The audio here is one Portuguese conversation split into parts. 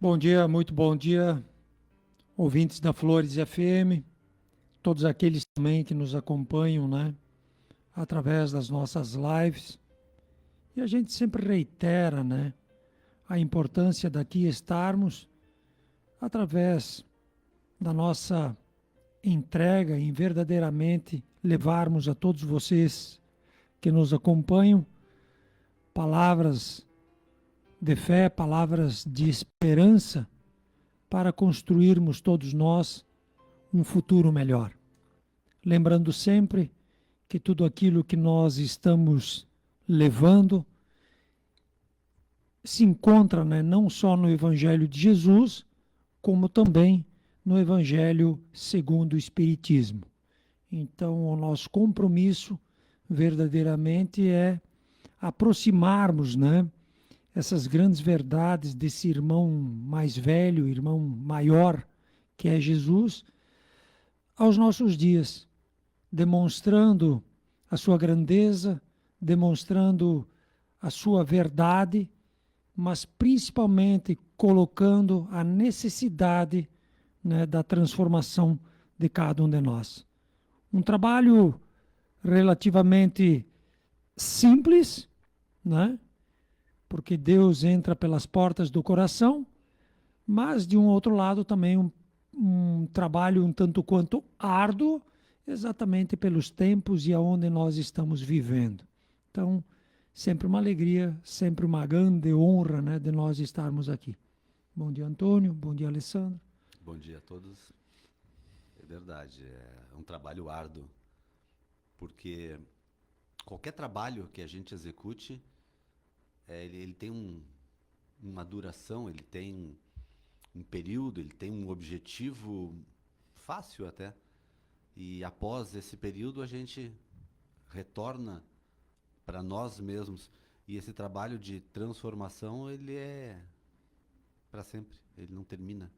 Bom dia, muito bom dia, ouvintes da Flores FM, todos aqueles também que nos acompanham, né, através das nossas lives. E a gente sempre reitera, né, a importância daqui estarmos através da nossa entrega em verdadeiramente levarmos a todos vocês que nos acompanham palavras de fé, palavras de esperança para construirmos todos nós um futuro melhor. Lembrando sempre que tudo aquilo que nós estamos levando se encontra, né, não só no Evangelho de Jesus, como também no Evangelho segundo o Espiritismo. Então, o nosso compromisso verdadeiramente é aproximarmos, né, essas grandes verdades desse irmão mais velho, irmão maior, que é Jesus, aos nossos dias, demonstrando a sua grandeza, demonstrando a sua verdade, mas principalmente colocando a necessidade, né, da transformação de cada um de nós. Um trabalho relativamente simples, né? Porque Deus entra pelas portas do coração, mas de um outro lado também um trabalho um tanto quanto árduo, exatamente pelos tempos e aonde nós estamos vivendo. Então, sempre uma alegria, sempre uma grande honra, né, de nós estarmos aqui. Bom dia, Antônio. Bom dia, Alessandro. Bom dia a todos. É verdade, é um trabalho árduo, porque qualquer trabalho que a gente execute, ele tem uma duração, ele tem um período, ele tem um objetivo fácil até. E após esse período a gente retorna para nós mesmos. E esse trabalho de transformação, ele é para sempre, ele não termina,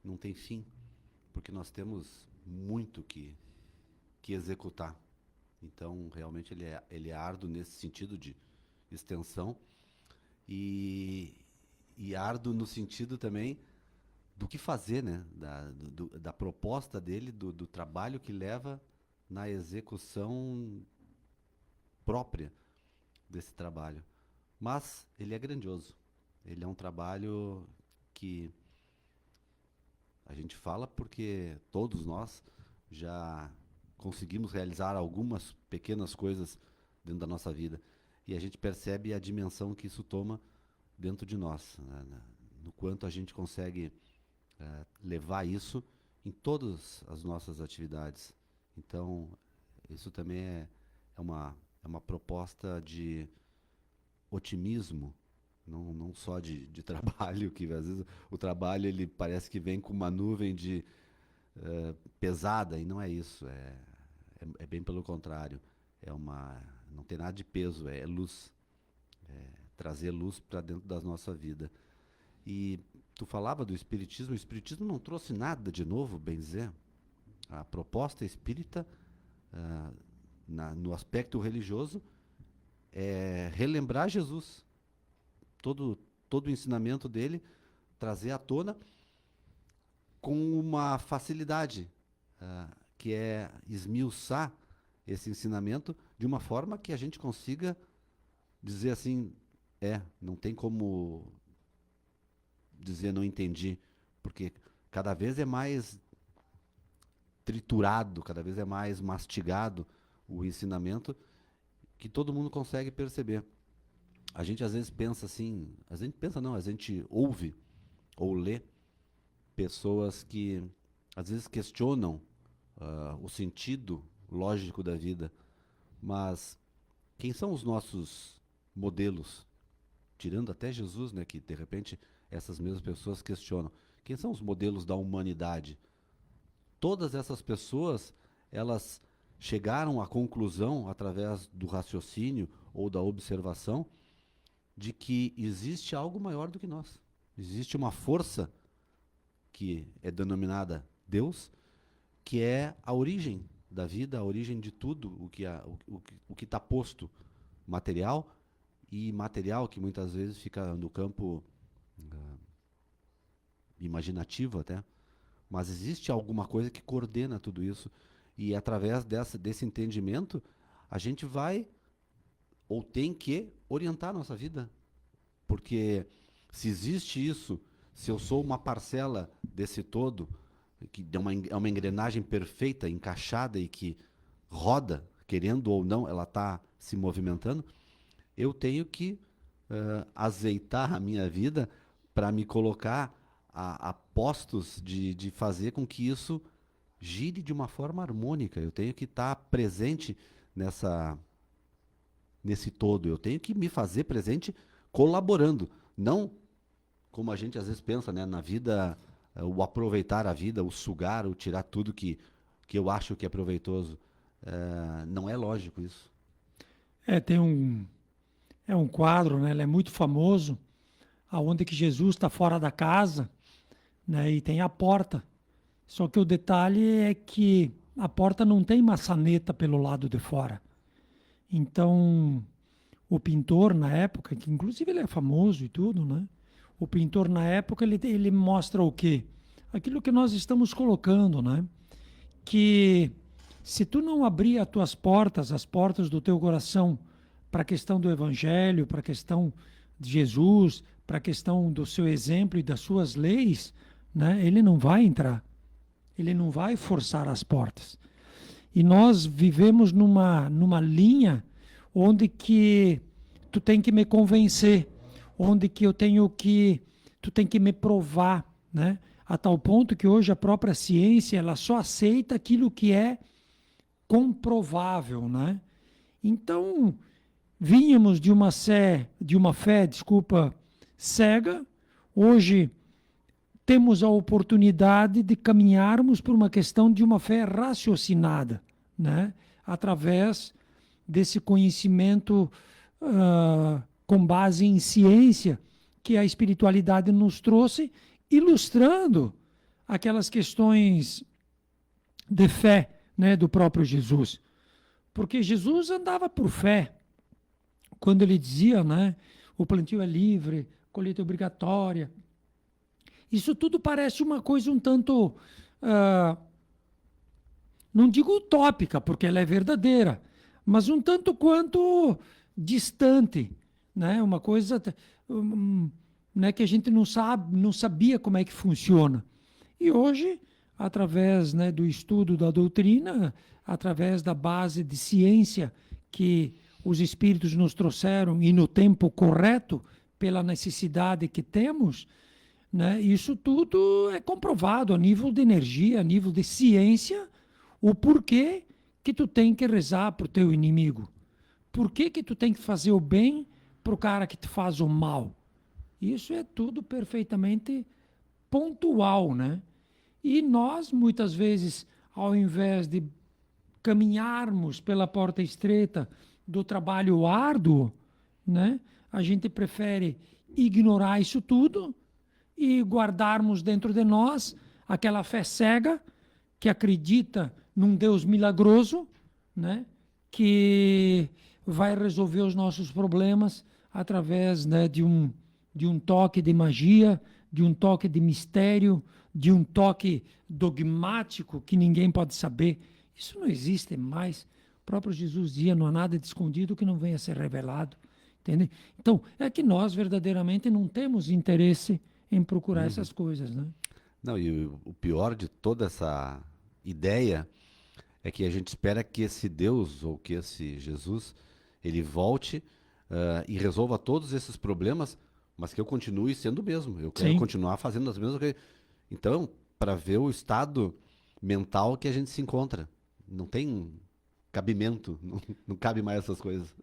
não tem fim, porque nós temos muito que executar. Então, realmente, ele é árduo nesse sentido de extensão e, e árduo no sentido também do que fazer, né? Da proposta dele, do trabalho que leva na execução própria desse trabalho. Mas ele é grandioso. Ele é um trabalho que a gente fala porque todos nós já conseguimos realizar algumas pequenas coisas dentro da nossa vida. E a gente percebe a dimensão que isso toma dentro de nós, né? No quanto a gente consegue levar isso em todas as nossas atividades. Então, isso também é uma proposta de otimismo, não só de trabalho, que às vezes o trabalho ele parece que vem com uma nuvem de pesada, e não é isso, é bem pelo contrário. Não tem nada de peso, é luz, trazer luz para dentro da nossa vida. E tu falava do espiritismo, o espiritismo não trouxe nada de novo, bem dizer. A proposta espírita, ah, no aspecto religioso, é relembrar Jesus, todo, todo o ensinamento dele, trazer à tona com uma facilidade, que é esmiuçar esse ensinamento de uma forma que a gente consiga dizer assim, não tem como dizer não entendi, porque cada vez é mais triturado, cada vez é mais mastigado o ensinamento que todo mundo consegue perceber. A gente às vezes pensa assim, a gente pensa não, a gente ouve ou lê pessoas que às vezes questionam o sentido lógico da vida, mas quem são os nossos modelos? Tirando até Jesus, né, que de repente essas mesmas pessoas questionam. Quem são os modelos da humanidade? Todas essas pessoas, elas chegaram à conclusão, através do raciocínio ou da observação, de que existe algo maior do que nós. Existe uma força que é denominada Deus, que é a origem da vida, a origem de tudo o que está posto, material e imaterial, que muitas vezes fica no campo imaginativo até, mas existe alguma coisa que coordena tudo isso. E através desse entendimento, a gente vai ou tem que orientar a nossa vida. Porque se existe isso, se eu sou uma parcela desse todo, que é uma engrenagem perfeita, encaixada e que roda, querendo ou não, ela está se movimentando, eu tenho que azeitar a minha vida para me colocar a postos de fazer com que isso gire de uma forma harmônica. Eu tenho que estar presente nesse todo. Eu tenho que me fazer presente colaborando. Não como a gente às vezes pensa, né, na vida, o aproveitar a vida, o sugar, o tirar tudo que eu acho que é proveitoso. Não é lógico isso. É um quadro, né? Ele é muito famoso, aonde que Jesus está fora da casa, né? E tem a porta. Só que o detalhe é que a porta não tem maçaneta pelo lado de fora. Então, o pintor na época, que inclusive ele é famoso e tudo, né? O pintor na época, ele mostra o quê? Aquilo que nós estamos colocando, né? Que se tu não abrir as tuas portas, as portas do teu coração, para a questão do Evangelho, para a questão de Jesus, para a questão do seu exemplo e das suas leis, né? Ele não vai entrar. Ele não vai forçar as portas. E nós vivemos numa linha onde que tu tem que me convencer, onde que tu tem que me provar, né? A tal ponto que hoje a própria ciência, ela só aceita aquilo que é comprovável, né? Então, vínhamos de uma fé, cega. Hoje temos a oportunidade de caminharmos por uma questão de uma fé raciocinada, né? Através desse conhecimento com base em ciência que a espiritualidade nos trouxe, ilustrando aquelas questões de fé, né, do próprio Jesus. Porque Jesus andava por fé. Quando ele dizia, né, o plantio é livre, colheita é obrigatória. Isso tudo parece uma coisa um tanto, não digo utópica, porque ela é verdadeira, mas um tanto quanto distante, né? Uma coisa né, que a gente não sabia como é que funciona. E hoje, através, né, do estudo da doutrina, através da base de ciência que os espíritos nos trouxeram e no tempo correto, pela necessidade que temos, né, isso tudo é comprovado a nível de energia, a nível de ciência, o porquê que tu tem que rezar para o teu inimigo. Por que tu tem que fazer o bem para o cara que te faz o mal? Isso é tudo perfeitamente pontual, né? E nós, muitas vezes, ao invés de caminharmos pela porta estreita do trabalho árduo, né, a gente prefere ignorar isso tudo e guardarmos dentro de nós aquela fé cega que acredita num Deus milagroso, né, que vai resolver os nossos problemas através, né, de um toque de magia, de um toque de mistério, de um toque dogmático que ninguém pode saber. Isso não existe mais. O próprio Jesus dizia, não há nada de escondido que não venha a ser revelado. Entende? Então, é que nós verdadeiramente não temos interesse em procurar essas coisas, né? Não, e o pior de toda essa ideia é que a gente espera que esse Deus, ou que esse Jesus, ele volte e resolva todos esses problemas, mas que eu continue sendo o mesmo. Eu quero continuar fazendo as mesmas coisas. Então, para ver o estado mental que a gente se encontra, não tem cabimento, não cabe mais essas coisas.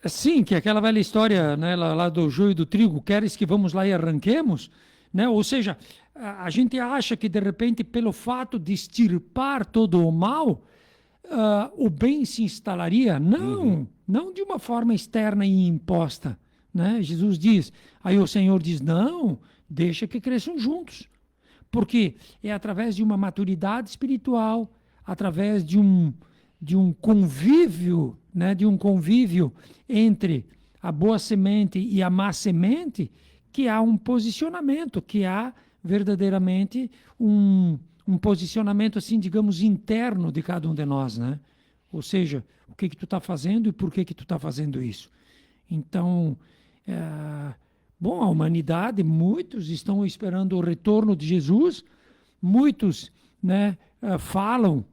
Sim, que é aquela velha história, né, lá do joio e do trigo, queres que vamos lá e arranquemos? Né? Ou seja, a gente acha que de repente, pelo fato de extirpar todo o mal, o bem se instalaria. Não, não de uma forma externa e imposta. Né? Jesus diz, aí o Senhor diz, não, deixa que cresçam juntos. Porque é através de uma maturidade espiritual, através de um convívio, né, de um convívio entre a boa semente e a má semente, que há um posicionamento, que há verdadeiramente um posicionamento, assim, digamos, interno de cada um de nós, né? Ou seja, o que tu está fazendo e por que tu está fazendo isso. Então, bom, a humanidade, muitos estão esperando o retorno de Jesus, muitos, né, falam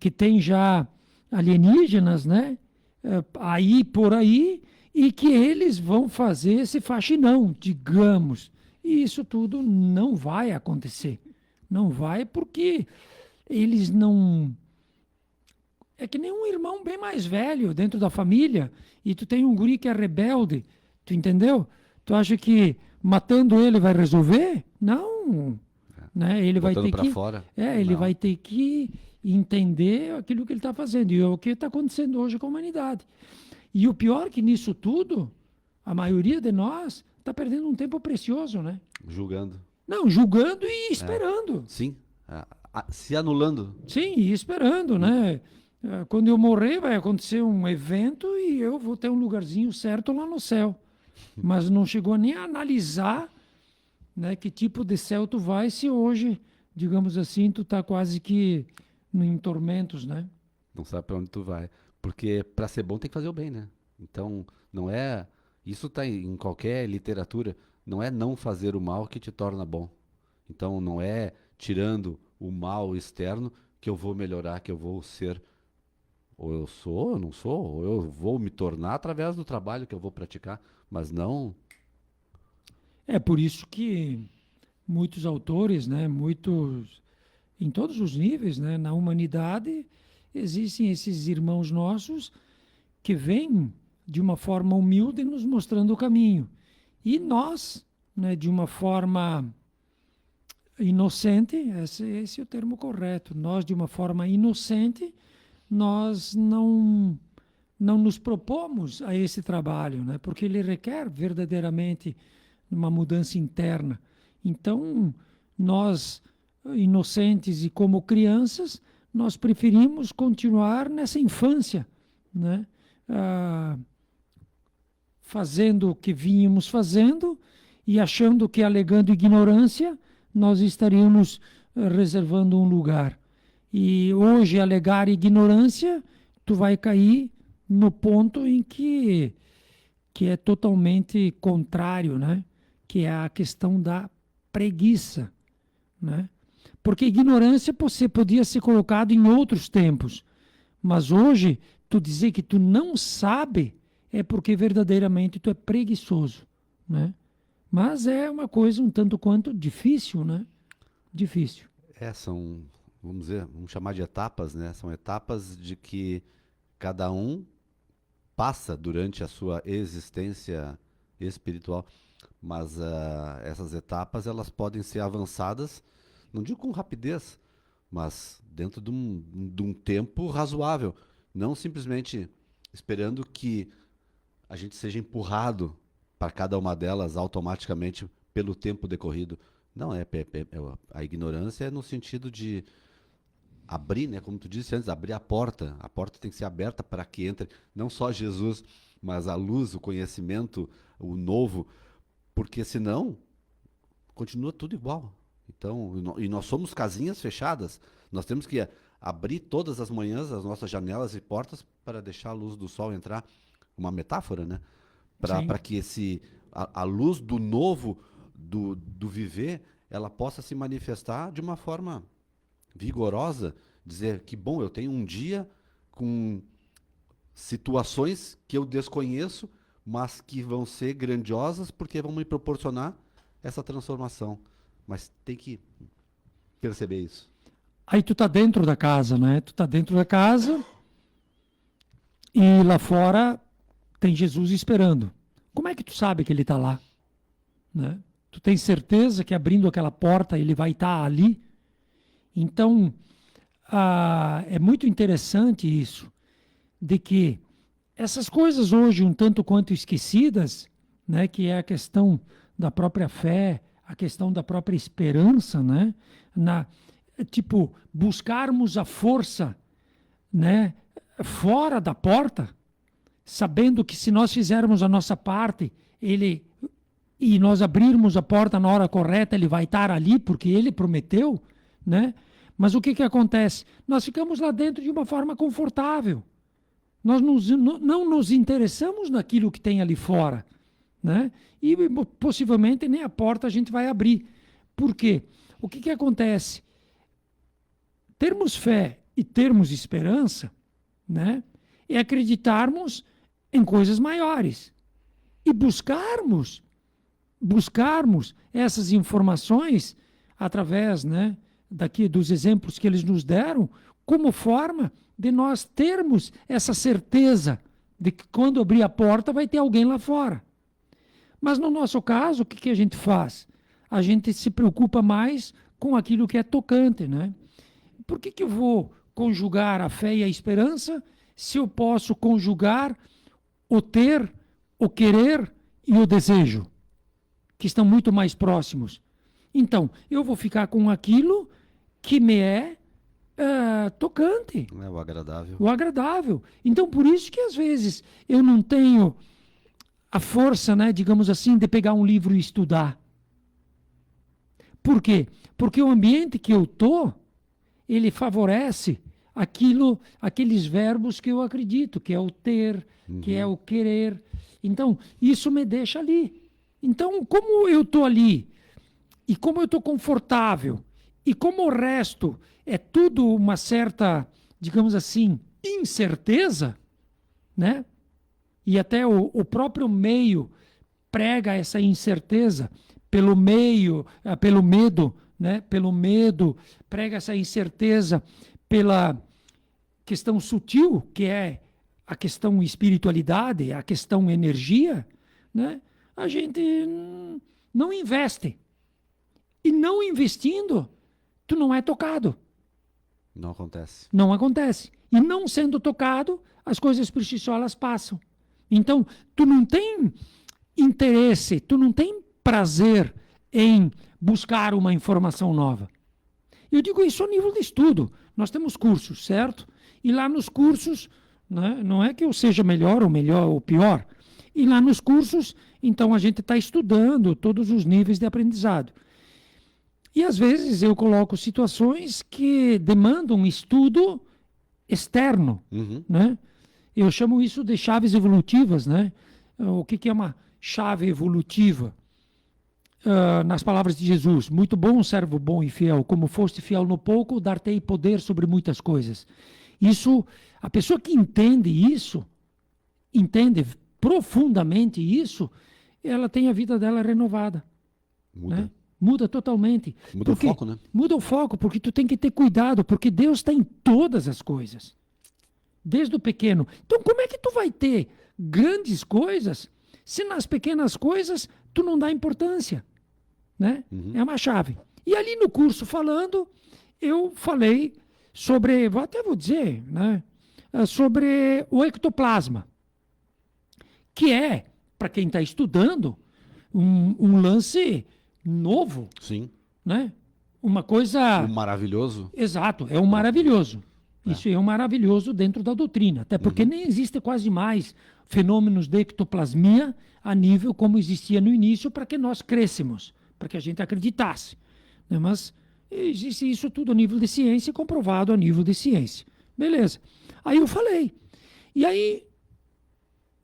que tem já alienígenas, né, aí por aí, e que eles vão fazer esse faxinão, digamos. E isso tudo não vai acontecer. Não vai porque eles não... É que nem um irmão bem mais velho dentro da família e tu tem um guri que é rebelde, tu entendeu? Tu acha que matando ele vai resolver? Não, né? Ele vai Botando ter para que, fora? ele Não. vai ter que entender aquilo que ele está fazendo e é o que está acontecendo hoje com a humanidade. E o pior que nisso tudo, a maioria de nós está perdendo um tempo precioso, né? Julgando. Não, julgando e esperando. Sim. Se anulando. Sim, e esperando, né? Quando eu morrer, vai acontecer um evento e eu vou ter um lugarzinho certo lá no céu. Mas não chegou nem a analisar, né, que tipo de céu tu vai se hoje, digamos assim, tu tá quase que em tormentos, né? Não sabe para onde tu vai. Porque para ser bom tem que fazer o bem, né? Então, não é. Isso tá em qualquer literatura. Não é não fazer o mal que te torna bom. Então, não é tirando o mal externo que eu vou melhorar, que eu vou ser. Ou eu sou, ou eu não sou, ou eu vou me tornar através do trabalho que eu vou praticar. Mas não. É por isso que muitos autores, né, muitos em todos os níveis, né, na humanidade existem esses irmãos nossos que vêm de uma forma humilde nos mostrando o caminho. E nós, né, de uma forma inocente, esse é o termo correto, nós de uma forma inocente, nós não nos propomos a esse trabalho, né, porque ele requer verdadeiramente uma mudança interna. Então, nós, inocentes e como crianças, nós preferimos continuar nessa infância, né? Fazendo o que vínhamos fazendo e achando que, alegando ignorância, nós estaríamos reservando um lugar. E hoje, alegar ignorância, tu vai cair no ponto em que é totalmente contrário, né? Que é a questão da preguiça, né? Porque ignorância você podia ser colocado em outros tempos, mas hoje tu dizer que tu não sabe é porque verdadeiramente tu é preguiçoso, né? Mas é uma coisa um tanto quanto difícil, né? Difícil. São, vamos dizer, vamos chamar de etapas, né? São etapas de que cada um passa durante a sua existência espiritual. Mas essas etapas elas podem ser avançadas, não digo com rapidez, mas dentro de um tempo razoável. Não simplesmente esperando que a gente seja empurrado para cada uma delas automaticamente pelo tempo decorrido. Não, a ignorância é no sentido de abrir, né, como tu disse antes, abrir a porta. A porta tem que ser aberta para que entre não só Jesus, mas a luz, o conhecimento, o novo. Porque senão, continua tudo igual. Então, e nós somos casinhas fechadas. Nós temos que abrir todas as manhãs as nossas janelas e portas para deixar a luz do sol entrar. Uma metáfora, né? Para que a luz do novo, do viver, ela possa se manifestar de uma forma vigorosa. Dizer que, bom, eu tenho um dia com situações que eu desconheço, mas que vão ser grandiosas porque vão me proporcionar essa transformação. Mas tem que perceber isso. Aí tu tá dentro da casa, né? Tu tá dentro da casa e lá fora tem Jesus esperando. Como é que tu sabe que ele está lá? Né? Tu tens certeza que abrindo aquela porta ele vai estar ali? Então, é muito interessante isso, de que essas coisas hoje um tanto quanto esquecidas, né, que é a questão da própria fé, a questão da própria esperança, né, tipo, buscarmos a força, né, fora da porta, sabendo que se nós fizermos a nossa parte, ele e nós abrirmos a porta na hora correta, ele vai estar ali, porque ele prometeu, né? Mas o que acontece? Nós ficamos lá dentro de uma forma confortável. Nós não nos interessamos naquilo que tem ali fora, né? E possivelmente nem a porta a gente vai abrir. Por quê? O que acontece? Termos fé e termos esperança, né, é acreditarmos em coisas maiores e buscarmos essas informações através, né, daqui dos exemplos que eles nos deram, como forma de nós termos essa certeza de que quando abrir a porta vai ter alguém lá fora. Mas no nosso caso, o que a gente faz? A gente se preocupa mais com aquilo que é tocante, né? Por que eu vou conjugar a fé e a esperança se eu posso conjugar o ter, o querer e o desejo, que estão muito mais próximos? Então, eu vou ficar com aquilo que me é tocante. É o agradável. O agradável. Então, por isso que às vezes eu não tenho a força, né, digamos assim, de pegar um livro e estudar. Por quê? Porque o ambiente que eu estou, ele favorece aqueles verbos que eu acredito, que é o ter, que é o querer. Então, isso me deixa ali. Então, como eu estou ali, e como eu estou confortável, e como o resto é tudo uma certa, digamos assim, incerteza, né? E até o próprio meio prega essa incerteza, pelo medo, né? Pelo medo, prega essa incerteza pela questão sutil, que é a questão espiritualidade, a questão energia, né? A gente não investe. E não investindo, tu não é tocado. Não acontece. Não acontece. E não sendo tocado, as coisas por si só elas passam. Então, tu não tem interesse, tu não tem prazer em buscar uma informação nova. Eu digo isso a nível de estudo. Nós temos cursos, certo? E lá nos cursos, né, não é que eu seja melhor ou pior. E lá nos cursos, então a gente está estudando todos os níveis de aprendizado. E às vezes eu coloco situações que demandam estudo externo, né? Eu chamo isso de chaves evolutivas, né? O que é uma chave evolutiva? Nas palavras de Jesus, muito bom, servo bom e fiel, como foste fiel no pouco, dar-te-ei poder sobre muitas coisas. Isso, a pessoa que entende isso, entende profundamente isso, ela tem a vida dela renovada. Muda. Né? Muda totalmente. Muda o foco, né? Muda o foco, porque tu tem que ter cuidado, porque Deus está em todas as coisas. Desde o pequeno. Então, como é que tu vai ter grandes coisas se nas pequenas coisas tu não dá importância? Né? É uma chave. E ali no curso falando, eu falei sobre, vou dizer, né? Sobre o ectoplasma. Que é, para quem está estudando, um lance novo. Sim. Né? Uma coisa... O maravilhoso. Exato, é um maravilhoso. Isso é um maravilhoso dentro da doutrina, até porque nem existe quase mais fenômenos de ectoplasmia a nível como existia no início para que nós crescêssemos, para que a gente acreditasse. Né? Mas existe isso tudo a nível de ciência, comprovado a nível de ciência. Beleza. Aí eu falei. E aí,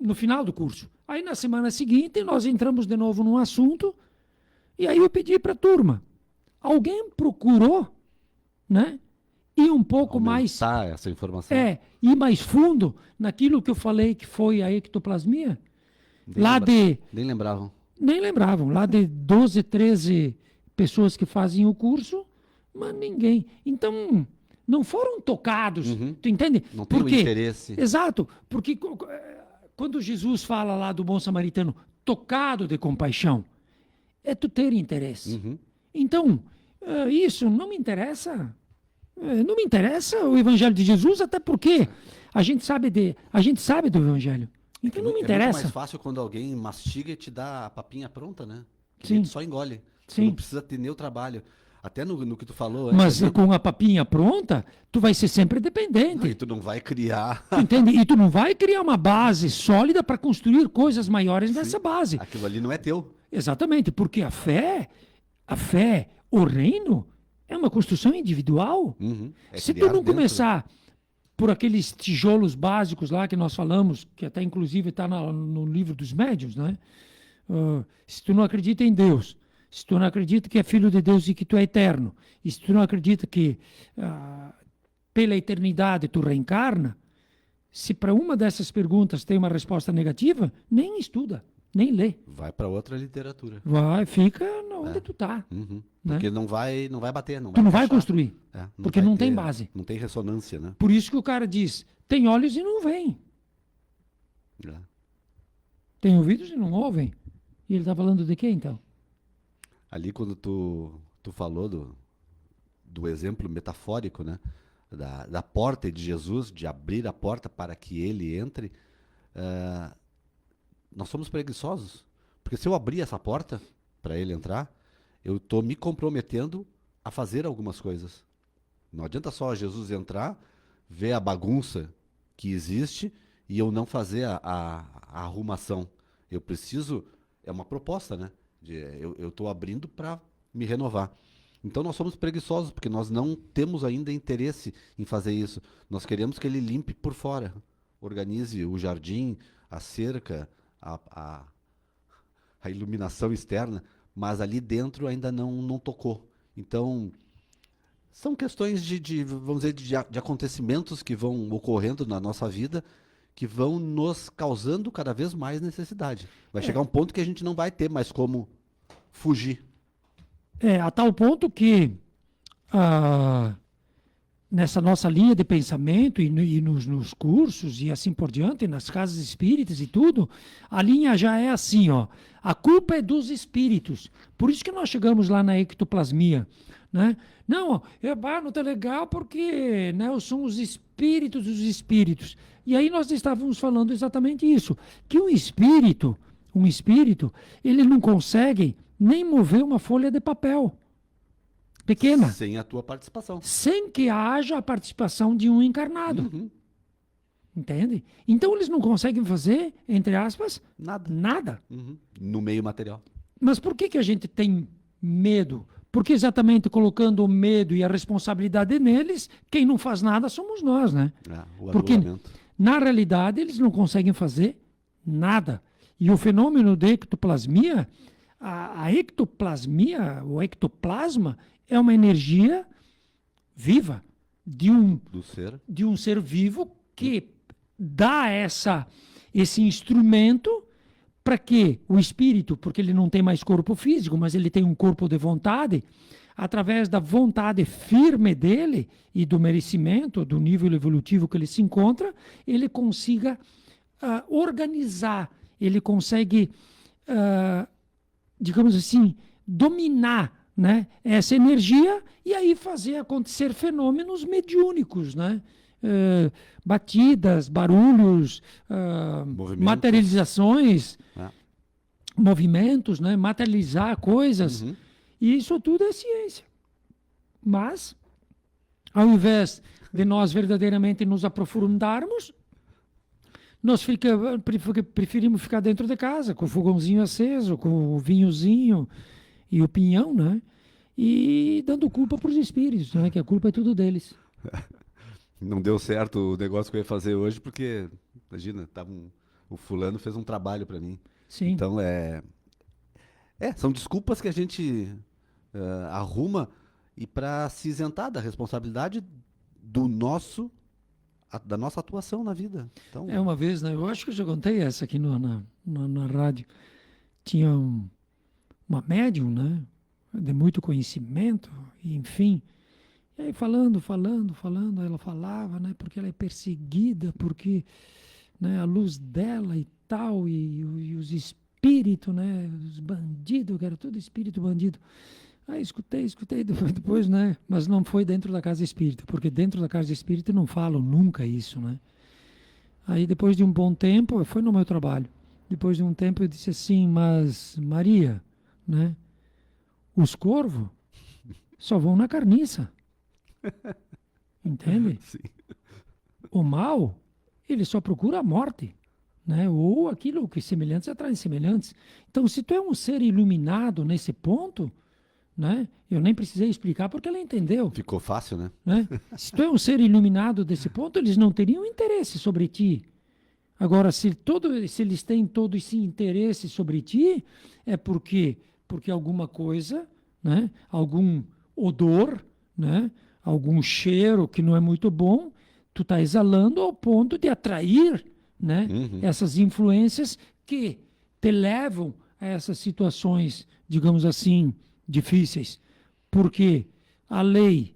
no final do curso, aí na semana seguinte nós entramos de novo num assunto e aí eu pedi para a turma, alguém procurou, né? Ir um pouco mais... essa informação. Ir mais fundo naquilo que eu falei que foi a ectoplasmia. Nem lembravam. Nem lembravam. Lá de 12, 13 pessoas que fazem o curso, mas ninguém. Então, não foram tocados. Tu entende? Não tem o interesse. Exato. Porque quando Jesus fala lá do bom samaritano, tocado de compaixão, é tu ter interesse. Então, isso não me interessa... Não me interessa o Evangelho de Jesus, até porque a gente sabe do Evangelho. Então não me interessa. É muito mais fácil quando alguém mastiga e te dá a papinha pronta, né? Sim. Tu só engole. Sim. Tu não precisa ter nem o trabalho. Até no que tu falou... Mas com a papinha pronta, tu vai ser sempre dependente. E tu não vai criar... Tu entende? E tu não vai criar uma base sólida para construir coisas maiores nessa base. Aquilo ali não é teu. Exatamente, porque a fé, o reino, é uma construção individual. Uhum. É Se tu criar não dentro. começar por aqueles tijolos básicos lá que nós falamos, que até inclusive está no livro dos médiuns, né? Se tu não acredita em Deus, se tu não acredita que é filho de Deus e que tu é eterno, e se tu não acredita que pela eternidade tu reencarna, se para uma dessas perguntas tem uma resposta negativa, nem estuda, nem lê. Vai para outra literatura. Vai, fica onde tu tá. Uhum. Né? Porque não vai bater, não Tu vai não vai encaixar. construir, porque vai não tem base. Não tem ressonância, né? Por isso que o cara diz, tem olhos e não veem, É. tem ouvidos e não ouvem. E ele está falando de quê, então? Ali quando tu falou do exemplo metafórico, né? Da porta de Jesus, de abrir a porta para que ele entre, nós somos preguiçosos. Porque se eu abrir essa porta para ele entrar, eu estou me comprometendo a fazer algumas coisas. Não adianta só Jesus entrar, ver a bagunça que existe e eu não fazer a arrumação. Eu preciso, é uma proposta, né? Eu estou abrindo para me renovar. Então nós somos preguiçosos, porque nós não temos ainda interesse em fazer isso. Nós queremos que ele limpe por fora, organize o jardim, a cerca, a iluminação externa, mas ali dentro ainda não tocou. Então, são questões vamos dizer, de acontecimentos que vão ocorrendo na nossa vida, que vão nos causando cada vez mais necessidade. Vai chegar um ponto que a gente não vai ter mais como fugir. A tal ponto que nessa nossa linha de pensamento e nos cursos e assim por diante, nas casas espíritas e tudo, a linha já é assim, ó. A culpa é dos espíritos. Por isso que nós chegamos lá na ectoplasmia, né? Não, não tá legal porque, né, são os espíritos dos espíritos. E aí nós estávamos falando exatamente isso, que um espírito, ele não consegue nem mover uma folha de papel pequena. Sem a tua participação. Sem que haja a participação de um encarnado. Uhum. Entende? Então eles não conseguem fazer, entre aspas, nada. Uhum. No meio material. Mas por que a gente tem medo? Porque exatamente colocando o medo e a responsabilidade neles, quem não faz nada somos nós, né? Porque na realidade eles não conseguem fazer nada. E o fenômeno de ectoplasmia, a ectoplasmia, o ectoplasma, é uma energia viva de um ser vivo que dá esse instrumento para que o espírito, porque ele não tem mais corpo físico, mas ele tem um corpo de vontade, através da vontade firme dele e do merecimento, do nível evolutivo que ele se encontra, ele consiga organizar, ele consegue, digamos assim, dominar, né, essa energia e aí fazer acontecer fenômenos mediúnicos, né? Batidas, barulhos, materializações, movimentos, né? Materializar coisas. Uhum. E isso tudo é ciência. Mas, ao invés de nós verdadeiramente nos aprofundarmos, nós preferimos ficar dentro de casa, com o fogãozinho aceso, com o vinhozinho e o pinhão, né? E dando culpa para os espíritos, né? Que a culpa é tudo deles. Não deu certo o negócio que eu ia fazer hoje, porque, imagina, o fulano fez um trabalho para mim. Sim. Então, são desculpas que a gente arruma e para se isentar da responsabilidade da nossa atuação na vida. Então, uma vez, né? Eu acho que eu já contei essa aqui na rádio. Tinha uma médium, né? De muito conhecimento, enfim. E aí falando, ela falava, né? Porque ela é perseguida, porque, né, a luz dela e tal, e os espíritos, né? Os bandidos, que era tudo espírito bandido. Aí escutei depois, né? Mas não foi dentro da casa espírita, porque dentro da casa espírita não falam nunca isso, né? Aí depois de um bom tempo, foi no meu trabalho. Depois de um tempo eu disse assim, mas Maria, né? Os corvos só vão na carniça. Entende? Sim. O mal, ele só procura a morte. né? Ou aquilo que semelhantes atraem semelhantes. Então, se tu é um ser iluminado nesse ponto, né? Eu nem precisei explicar porque ela entendeu, Ficou fácil, né? né? Se tu é um ser iluminado desse ponto, eles não teriam interesse sobre ti. Agora, se eles têm todo esse interesse sobre ti, é porque alguma coisa, né? Algum odor, né? Algum cheiro que não é muito bom, tu está exalando ao ponto de atrair, né? Essas influências que te levam a essas situações, digamos assim, difíceis. Porque a lei,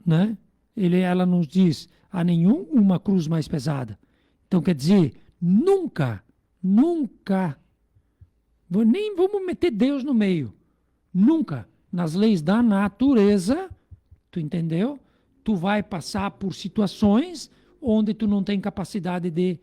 né? Ela nos diz, há nenhuma cruz mais pesada. Então, quer dizer, nunca, nem vamos meter Deus no meio, nunca, nas leis da natureza, tu entendeu? Tu vai passar por situações onde tu não tem capacidade de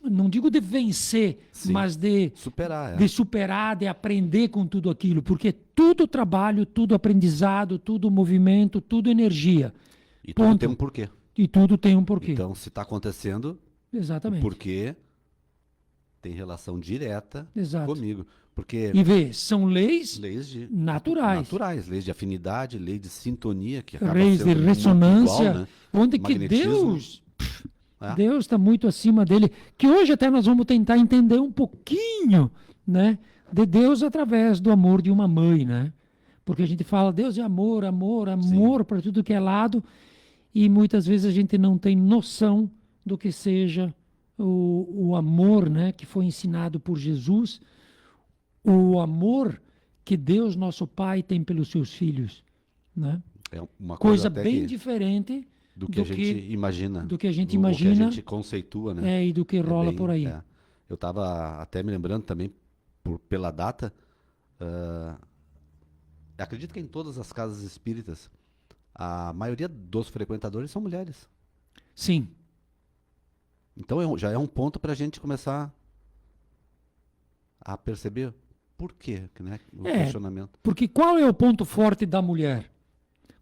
não digo de vencer, Sim. mas de Superar, de superar, de aprender com tudo aquilo, porque tudo trabalho, tudo aprendizado, tudo movimento, tudo energia. E tudo Ponto. tem um porquê. E tudo tem um porquê. Então, se está acontecendo, Exatamente. o porquê tem relação direta Exato. comigo. Porque E vê, são leis naturais. naturais, leis de afinidade, lei de sintonia, que acaba Leis de sendo muito ressonância, igual, né? onde que Magnetismo. Deus está muito acima dele, que hoje até nós vamos tentar entender um pouquinho, né, de Deus através do amor de uma mãe, né? Porque a gente fala, Deus é amor, amor, amor para tudo que é lado, e muitas vezes a gente não tem noção do que seja o amor, né, que foi ensinado por Jesus, o amor que Deus, nosso Pai, tem pelos seus filhos, né? É uma Coisa até bem que, diferente do que a gente imagina. do que a gente do que imagina, a gente conceitua, né? e do que rola bem- por aí. é. Eu estava até me lembrando também, pela data, acredito que em todas as casas espíritas, a maioria dos frequentadores são mulheres. Sim, Então já é um ponto para a gente começar a perceber por quê, né? O questionamento. porque qual é o ponto forte da mulher?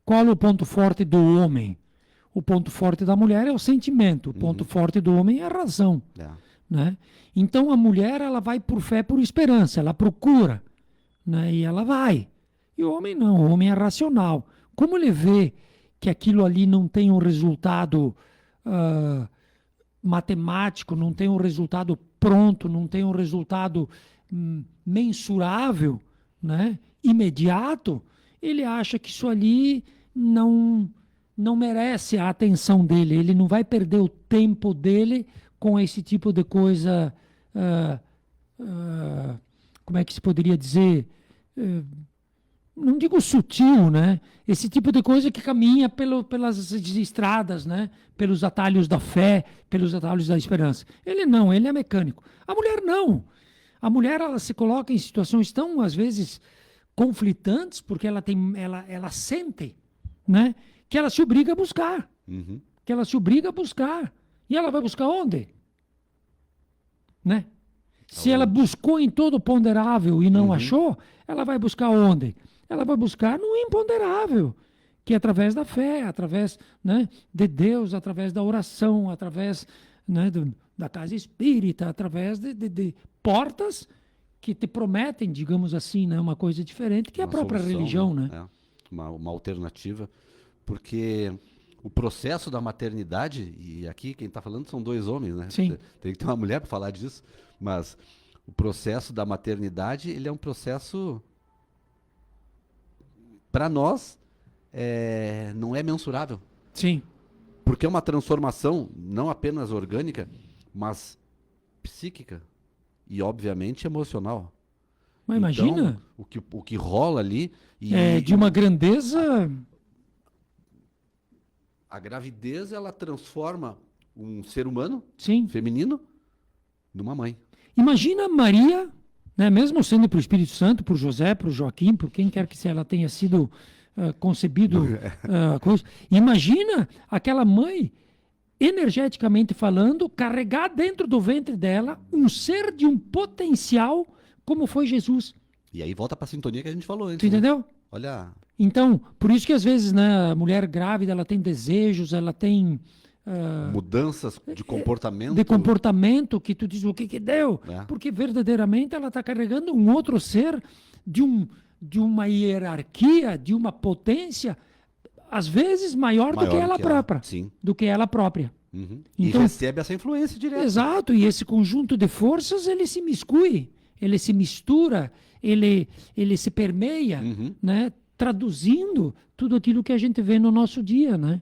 Qual é o ponto forte do homem? O ponto forte da mulher é o sentimento, o ponto forte do homem é a razão. É. Né? Então a mulher ela vai por fé, por esperança, ela procura, né? E ela vai. E o homem não, o homem é racional. Como ele vê que aquilo ali não tem um resultado matemático, não tem um resultado pronto, não tem um resultado mensurável, né? Imediato, ele acha que isso ali não merece a atenção dele, ele não vai perder o tempo dele com esse tipo de coisa, como é que se poderia dizer, não digo sutil, né? Esse tipo de coisa que caminha pelas estradas, né? Pelos atalhos da fé, pelos atalhos da esperança. Ele não, ele é mecânico. A mulher não. A mulher ela se coloca em situações tão, às vezes, conflitantes, porque ela sente, né? Que ela se obriga a buscar. Que ela se obriga a buscar. E ela vai buscar onde? Né? Se ela buscou em todo ponderável e não achou, ela vai buscar onde? Ela vai buscar no imponderável, que é através da fé, através, né, de Deus, através da oração, através, né, da casa espírita, através de portas que te prometem, digamos assim, né, uma coisa diferente, que é a própria solução, religião. Né? É, uma alternativa, porque o processo da maternidade, e aqui quem está falando são dois homens, né? Sim. Tem que ter uma mulher para falar disso, mas o processo da maternidade, ele é um processo, para nós, não é mensurável. Sim. Porque é uma transformação não apenas orgânica, mas psíquica e, obviamente, emocional. Mas imagina, Então, o que rola ali... de uma grandeza... A gravidez, ela transforma um ser humano, Sim. feminino, numa mãe. Imagina Maria, né, mesmo sendo para o Espírito Santo, por José, por Joaquim, por quem quer que ela tenha sido concebido, coisa. Imagina aquela mãe, energeticamente falando, carregar dentro do ventre dela um ser de um potencial como foi Jesus. E aí volta para a sintonia que a gente falou antes. Tu entendeu? Né? Olha... Então, por isso que às vezes, né, a mulher grávida, ela tem desejos, ela tem Mudanças de comportamento. de comportamento que tu diz o que deu, É. porque verdadeiramente ela está carregando um outro ser de uma hierarquia, de uma potência, às vezes maior do que ela própria, Sim. do que ela própria. Uhum. Então- E recebe essa influência direta. Exato, e esse conjunto de forças ele se miscui, ele se mistura, ele se permeia, Uhum. né, traduzindo tudo aquilo que a gente vê no nosso dia, né?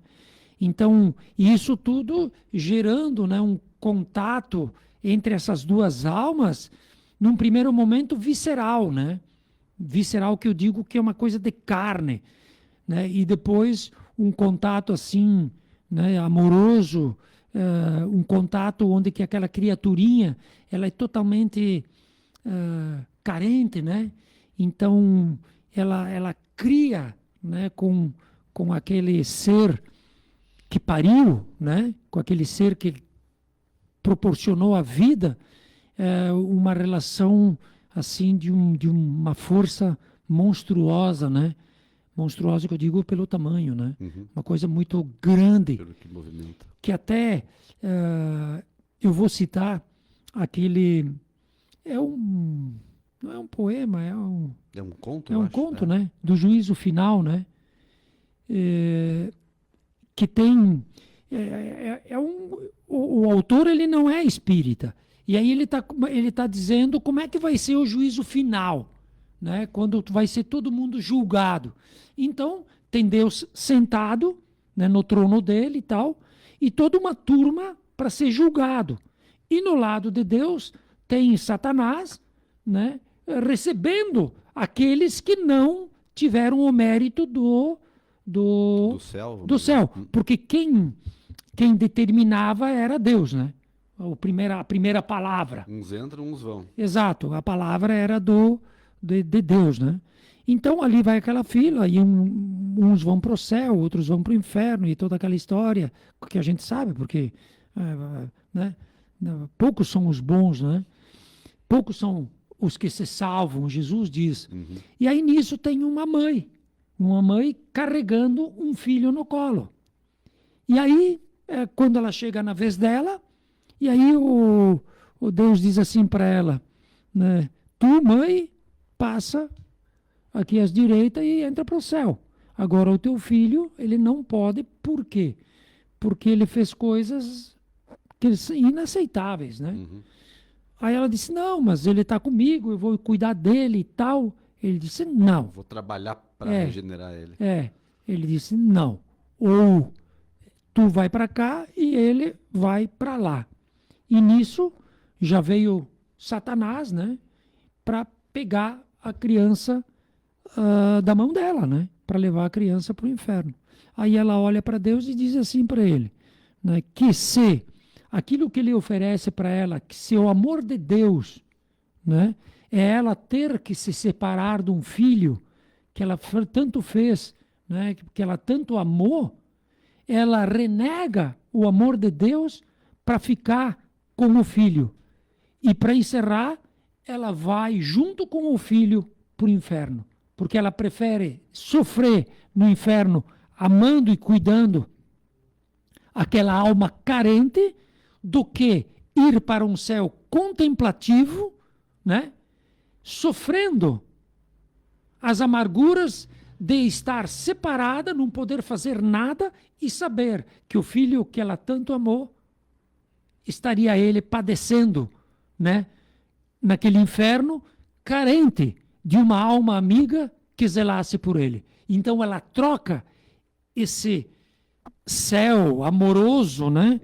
Então, isso tudo gerando, né, um contato entre essas duas almas, num primeiro momento visceral, né? Visceral que eu digo que é uma coisa de carne, né? E depois um contato assim, né, amoroso, um contato onde que aquela criaturinha ela é totalmente carente, né? Então ela cria, né, com aquele ser que pariu, né, com aquele ser que proporcionou a vida, uma relação assim de uma força monstruosa, né? Monstruosa que eu digo pelo tamanho, né? Uhum. Uma coisa muito grande, Pelo que movimenta. que até eu vou citar aquele não é um poema, é um conto, é eu um acho. conto, né? Do juízo final, né? Que tem o autor ele não é espírita e aí ele tá dizendo como é que vai ser o juízo final, né? Quando vai ser todo mundo julgado. Então tem Deus sentado, né, no trono dele e tal, e toda uma turma para ser julgado. E no lado de Deus tem Satanás, né, recebendo aqueles que não tiveram o mérito Do céu. do céu, porque quem determinava era Deus, né? A primeira palavra. Uns entram, uns vão. Exato, a palavra era de Deus, né? Então ali vai aquela fila e uns vão para o céu, outros vão para o inferno e toda aquela história que a gente sabe, porque né? Poucos são os bons, né? Poucos são os que se salvam, Jesus diz. Uhum. E aí nisso tem uma mãe carregando um filho no colo. E aí, quando ela chega na vez dela, e aí o Deus diz assim para ela, né? Tu, mãe, passa aqui às direitas e entra para o céu. Agora o teu filho, ele não pode, por quê? Porque ele fez coisas inaceitáveis, né? Uhum. Aí ela disse, não, mas ele está comigo, eu vou cuidar dele e tal. Ele disse, não. Vou trabalhar para regenerar ele. Ele disse, não. Ou tu vai para cá e ele vai para lá. E nisso já veio Satanás, né? Para pegar a criança da mão dela, né? Para levar a criança para o inferno. Aí ela olha para Deus e diz assim para ele, né? Que se aquilo que ele oferece para ela, que se o amor de Deus, né? É ela ter que se separar de um filho que ela tanto fez, né? Que ela tanto amou, ela renega o amor de Deus para ficar com o filho. E para encerrar, ela vai junto com o filho para o inferno. Porque ela prefere sofrer no inferno, amando e cuidando aquela alma carente, do que ir para um céu contemplativo, né? Sofrendo as amarguras de estar separada, não poder fazer nada e saber que o filho que ela tanto amou estaria ele padecendo, né, naquele inferno, carente de uma alma amiga que zelasse por ele. Então ela troca esse céu amoroso, né,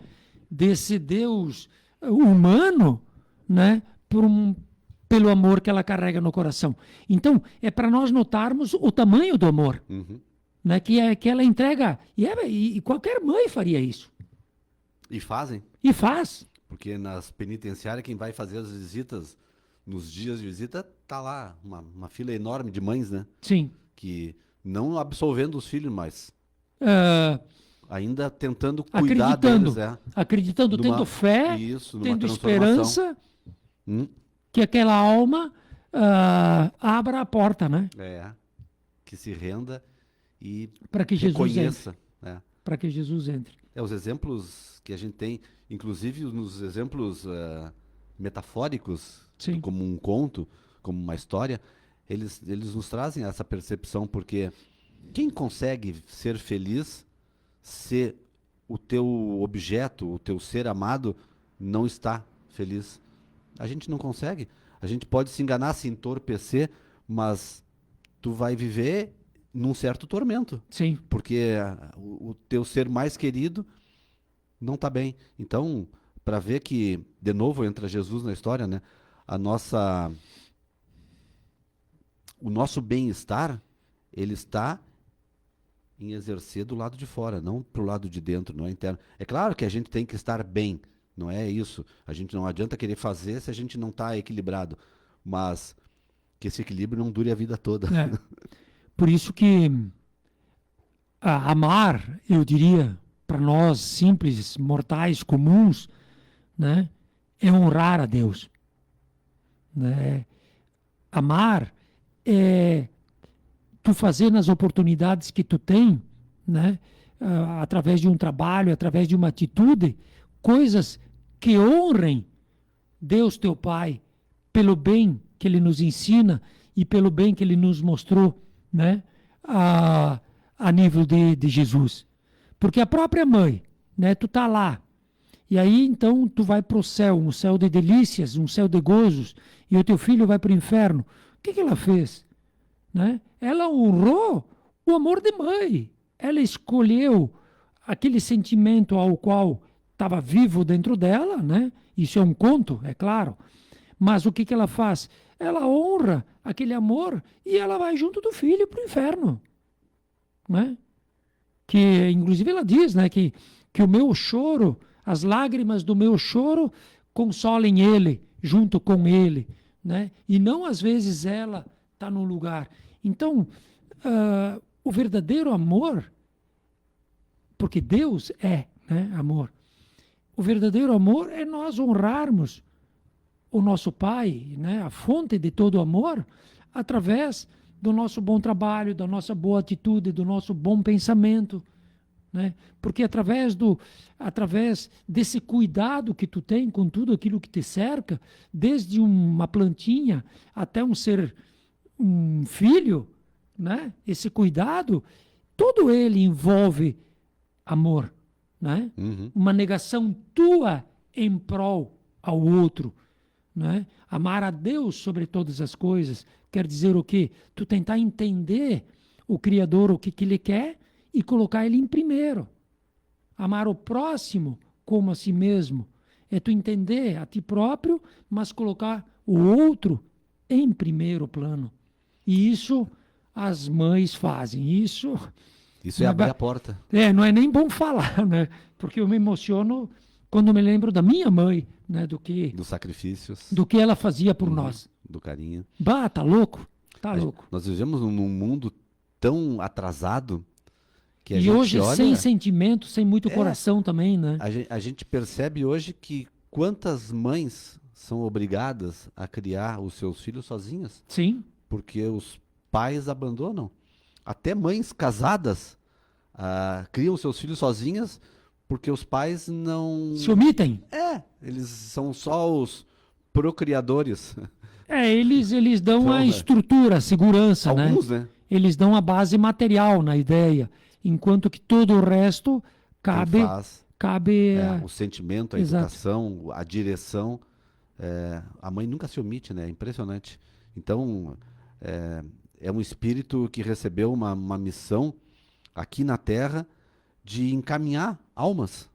desse Deus humano, né, pelo amor que ela carrega no coração. Então, é para nós notarmos o tamanho do amor, Uhum. né, que ela entrega. E qualquer mãe faria isso. E fazem. E faz. Porque nas penitenciárias, quem vai fazer as visitas, nos dias de visita, tá lá uma fila enorme de mães, né? Sim. Que não absolvendo os filhos, mas Ah, ainda tentando cuidar acreditando, deles. acreditando, Numa- tendo fé, Isso, numa tendo transformação. esperança Hum, que aquela alma abra a porta, né? que se renda e Para que Jesus entre. reconheça. para que Jesus entre. Os exemplos que a gente tem, inclusive nos exemplos metafóricos, Sim. como um conto, como uma história, eles nos trazem essa percepção, porque quem consegue ser feliz se o teu objeto, o teu ser amado, não está feliz? A gente não consegue. A gente pode se enganar, se entorpecer, mas tu vai viver num certo tormento. Sim. Porque o teu ser mais querido não está bem. Então, para ver que, de novo, entra Jesus na história, né? O nosso bem-estar, ele está em exercer do lado de fora, não pro lado de dentro, não é interno. É claro que a gente tem que estar bem, não é isso. A gente não adianta querer fazer se a gente não está equilibrado, mas que esse equilíbrio não dure a vida toda. É. Por isso que amar, eu diria, para nós simples, mortais, comuns, né, é honrar a Deus. Né? Amar é tu fazer nas oportunidades que tu tem, né, através de um trabalho, através de uma atitude, coisas que honrem Deus teu Pai pelo bem que Ele nos ensina e pelo bem que Ele nos mostrou, né, a nível de Jesus. Porque a própria mãe, né, tu tá lá, e aí então tu vai para o céu, um céu de delícias, um céu de gozos, e o teu filho vai para o inferno. O que ela fez? Né? Ela honrou o amor de mãe. Ela escolheu aquele sentimento ao qual estava vivo dentro dela, né? Isso é um conto, é claro. Mas o que ela faz? Ela honra aquele amor e ela vai junto do filho para o inferno. Né? Que, inclusive, ela diz, né, que o meu choro, as lágrimas do meu choro consolem ele, junto com ele. Né? E não, às vezes, ela está no lugar. Então, o verdadeiro amor, porque Deus é, né, amor, o verdadeiro amor é nós honrarmos o nosso Pai, né, a fonte de todo amor, através do nosso bom trabalho, da nossa boa atitude, do nosso bom pensamento. Né? Porque através desse cuidado que tu tem com tudo aquilo que te cerca, desde uma plantinha até um filho, né? Esse cuidado, todo ele envolve amor, né? Uhum. Uma negação tua em prol ao outro, né? Amar a Deus sobre todas as coisas quer dizer o quê? Tu tentar entender o Criador, o que ele quer, e colocar ele em primeiro. Amar o próximo como a si mesmo é tu entender a ti próprio, mas colocar o outro em primeiro plano. E isso as mães fazem. Isso é abrir a porta. Não é nem bom falar, né? Porque eu me emociono quando me lembro da minha mãe, né? Dos sacrifícios. Do que ela fazia por nós. Do carinho. Bah, tá louco? Tá louco. Nós vivemos num mundo tão atrasado que a e gente hoje olha, sem sentimento, sem muito coração também, né? A gente percebe hoje que quantas mães são obrigadas a criar os seus filhos sozinhas. Sim. Porque os pais abandonam. Até mães casadas criam seus filhos sozinhas porque os pais não... Se omitem. Eles são só os procriadores. Eles dão a estrutura, a segurança, alguns, né? Eles dão a base material na ideia, enquanto que todo o resto cabe o sentimento, a educação, a direção. A mãe nunca se omite, né? É impressionante. Então, é um espírito que recebeu uma missão aqui na Terra de encaminhar almas.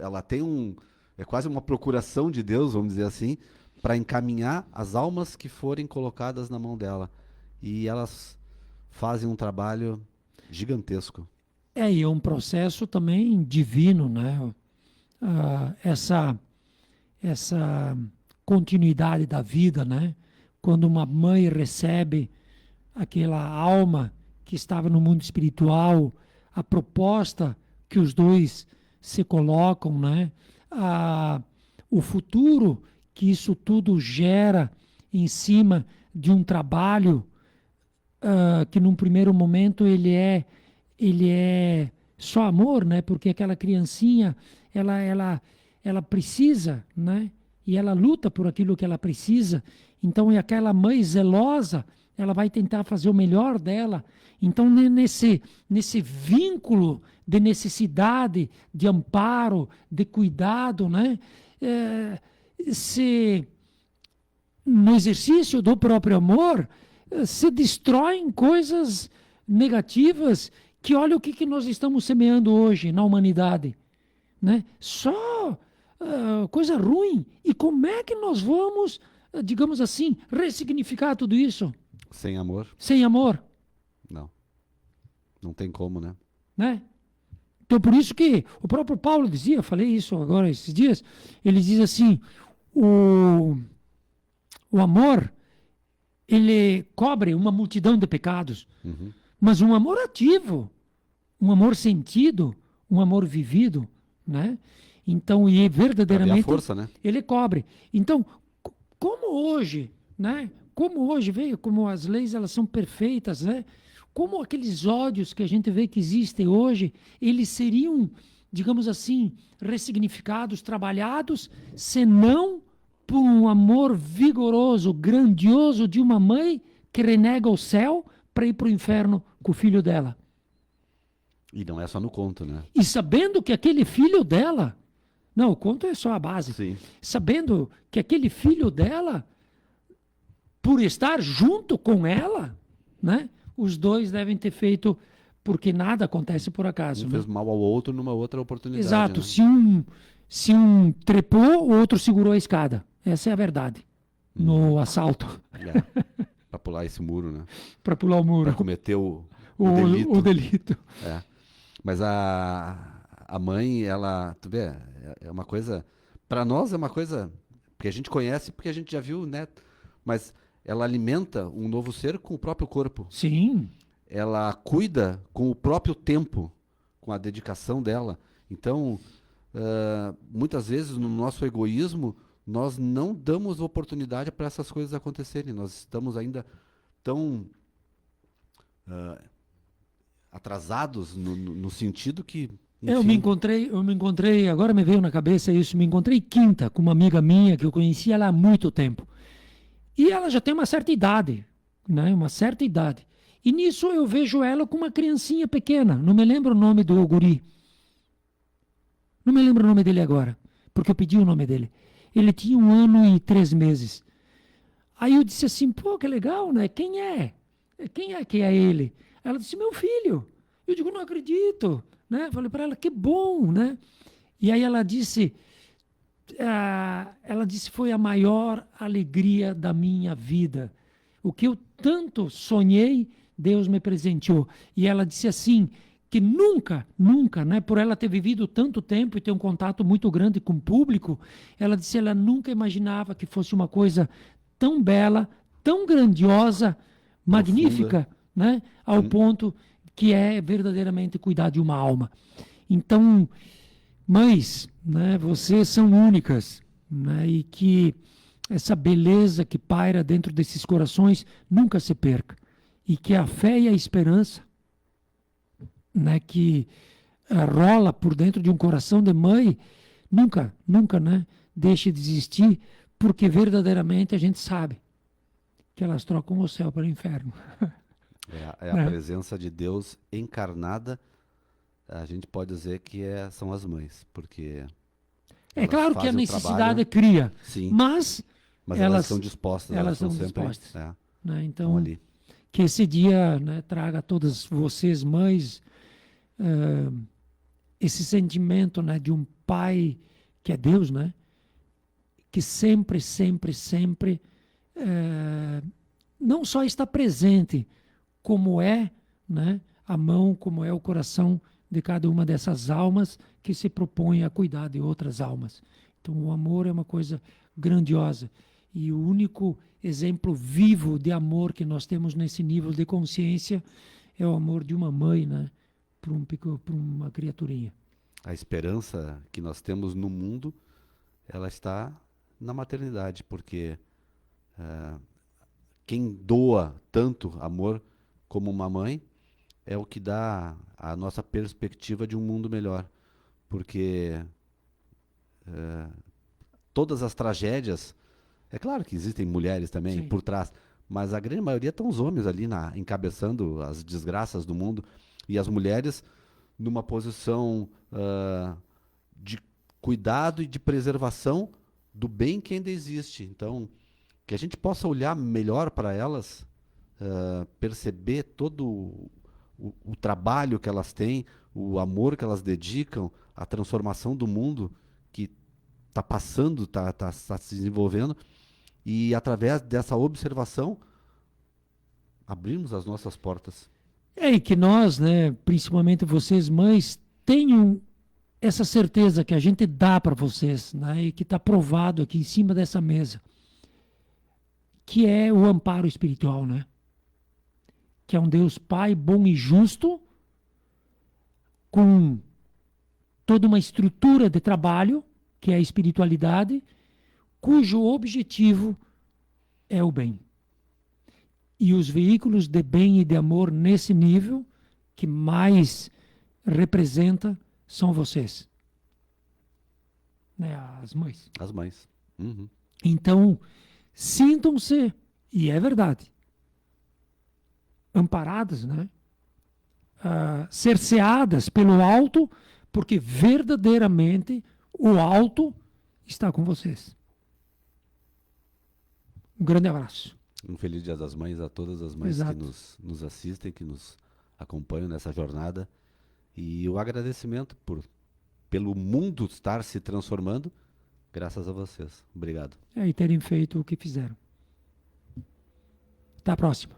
Ela tem é quase uma procuração de Deus, vamos dizer assim, para encaminhar as almas que forem colocadas na mão dela. E elas fazem um trabalho gigantesco. E é um processo também divino, né? Essa continuidade da vida, né? Quando uma mãe recebe aquela alma que estava no mundo espiritual, a proposta que os dois se colocam, né? O futuro que isso tudo gera em cima de um trabalho que num primeiro momento ele é só amor, né? Porque aquela criancinha, ela precisa, né? E ela luta por aquilo que ela precisa. Então, é aquela mãe zelosa, ela vai tentar fazer o melhor dela. Então, nesse vínculo de necessidade, de amparo, de cuidado, né? Se no exercício do próprio amor, se destroem coisas negativas que olha o que nós estamos semeando hoje na humanidade, né? Só coisa ruim. E como é que nós vamos, digamos assim, ressignificar tudo isso? Sem amor? Sem amor, Não. Não tem como, né? né? Então, por isso que o próprio Paulo dizia, falei isso agora esses dias, ele diz assim, o amor, ele cobre uma multidão de pecados, Uhum. mas um amor ativo, um amor sentido, um amor vivido, né? Então, e Pra ver a verdadeiramente força, né? ele cobre. Então, como hoje, né? Como hoje veio, como as leis elas são perfeitas, né? Como aqueles ódios que a gente vê que existem hoje, eles seriam, digamos assim, ressignificados, trabalhados, se não por um amor vigoroso, grandioso de uma mãe que renega o céu para ir para o inferno com o filho dela. E não é só no conto, né? E sabendo que aquele filho dela, não, o conto é só a base, Sim. sabendo que aquele filho dela, por estar junto com ela, né, os dois devem ter feito, porque nada acontece por acaso. Um Né? fez mal ao outro numa outra oportunidade. Exato, Né? se um trepou, o outro segurou a escada. Essa é a verdade. No assalto, Pra pular esse muro, né? para pular o Pra muro, cometer o o delito. delito. É. Mas a mãe, ela, tu vê, é uma coisa, pra nós é uma coisa, porque a gente conhece, porque a gente já viu, né? Mas ela alimenta um novo ser com o próprio corpo. Sim, Ela cuida com o próprio tempo, com a dedicação dela. Então, muitas vezes no nosso egoísmo, nós não damos oportunidade para essas coisas acontecerem. Nós estamos ainda tão atrasados no sentido que, eu me enfim, encontrei, agora me veio na cabeça isso, me encontrei quinta com uma amiga minha que eu conhecia ela há muito tempo. E ela já tem uma certa idade, né? Uma certa idade. E nisso eu vejo ela com uma criancinha pequena, não me lembro o nome do guri. Não me lembro o nome dele agora, porque eu pedi o nome dele. Ele tinha 1 ano e 3 meses. Aí eu disse assim, pô, que legal, né? Quem é? Quem é que é ele? Ela disse, meu filho. Eu digo, não acredito, né? Falei para ela, que bom, né? E aí ela disse, foi a maior alegria da minha vida. O que eu tanto sonhei, Deus me presenteou. E ela disse assim, que nunca, nunca, né, por ela ter vivido tanto tempo e ter um contato muito grande com o público, ela disse, ela nunca imaginava que fosse uma coisa tão bela, tão grandiosa, magnífica, né, ao ponto que é verdadeiramente cuidar de uma alma. Então, mães, né, vocês são únicas, né, e que essa beleza que paira dentro desses corações nunca se perca. E que a fé e a esperança, né, que rola por dentro de um coração de mãe, nunca, nunca, né, deixe de existir, porque verdadeiramente a gente sabe que elas trocam o céu para o inferno. é a presença de Deus encarnada. A gente pode dizer que são as mães, porque É elas claro que a fazem o necessidade trabalho, cria, sim, mas mas elas elas estão dispostas, elas estão estão sempre, dispostas. estão Né? Então, ali. que esse dia, né, traga a todas vocês, mães, esse sentimento, né, de um pai que é Deus, né, que sempre, sempre, sempre não só está presente, como é, né, a mão, como é o coração de cada uma dessas almas que se propõe a cuidar de outras almas. Então, o amor é uma coisa grandiosa. E o único exemplo vivo de amor que nós temos nesse nível de consciência é o amor de uma mãe, né, para uma criaturinha. A esperança que nós temos no mundo, ela está na maternidade, porque quem doa tanto amor como uma mãe é o que dá a nossa perspectiva de um mundo melhor. Porque todas as tragédias, é claro que existem mulheres também Sim. por trás, mas a grande maioria estão os homens ali encabeçando as desgraças do mundo e as mulheres numa posição de cuidado e de preservação do bem que ainda existe. Então, que a gente possa olhar melhor para elas, perceber todo o trabalho que elas têm, o amor que elas dedicam, a transformação do mundo que está passando, está se desenvolvendo, e através dessa observação, abrirmos as nossas portas. E que nós, né, principalmente vocês mães, tenham essa certeza que a gente dá para vocês, né, e que está provado aqui em cima dessa mesa, que é o amparo espiritual, né? Que é um Deus Pai bom e justo, com toda uma estrutura de trabalho, que é a espiritualidade, cujo objetivo é o bem. E os veículos de bem e de amor nesse nível, que mais representa, são vocês. Né, as mães. As mães. Uhum. Então, sintam-se, e é verdade, amparadas, né? Cerceadas pelo alto, porque verdadeiramente o alto está com vocês. Um grande abraço. Um feliz Dia das Mães a todas as mães Exato. que nos assistem, que nos acompanham nessa jornada. E o agradecimento pelo mundo estar se transformando, graças a vocês. Obrigado. E terem feito o que fizeram. Até a próxima.